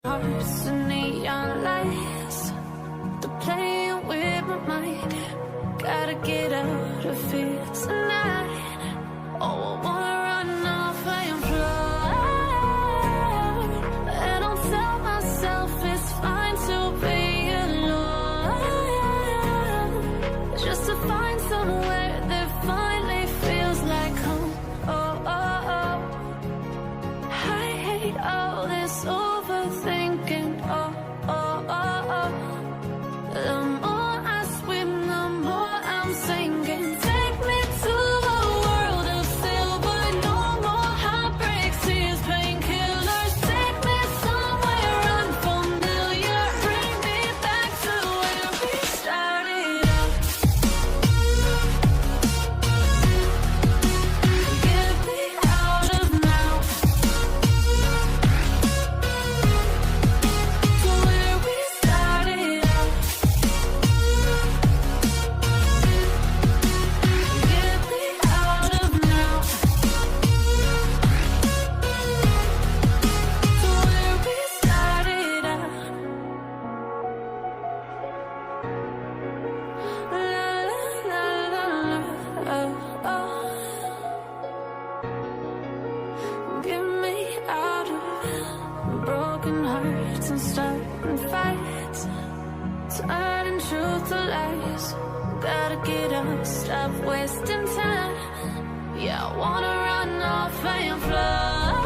Hearts and neon lights, they're playing with my mind. Gotta get out of here tonight. Oh, I wanna run off and fly. And I'll tell myself it's fine to be alone, just to find somewhere that finally feels like home. Oh, oh, oh. I hate all this overthinking. Oh, oh, oh, oh. The more I swim, the more I'm sinking. Take me to a world of silver. No more heartbreaks, tears, painkillers. Take me somewhere unfamiliar. Bring me back to where we started out. Get me out of now, to where we started out. Get me out of now, to where we started out. La la la la, oh, oh. Get me out of broken hearts and starting fights, turning truth to lies. Gotta get up, stop wasting time. Yeah, I wanna run off and fly.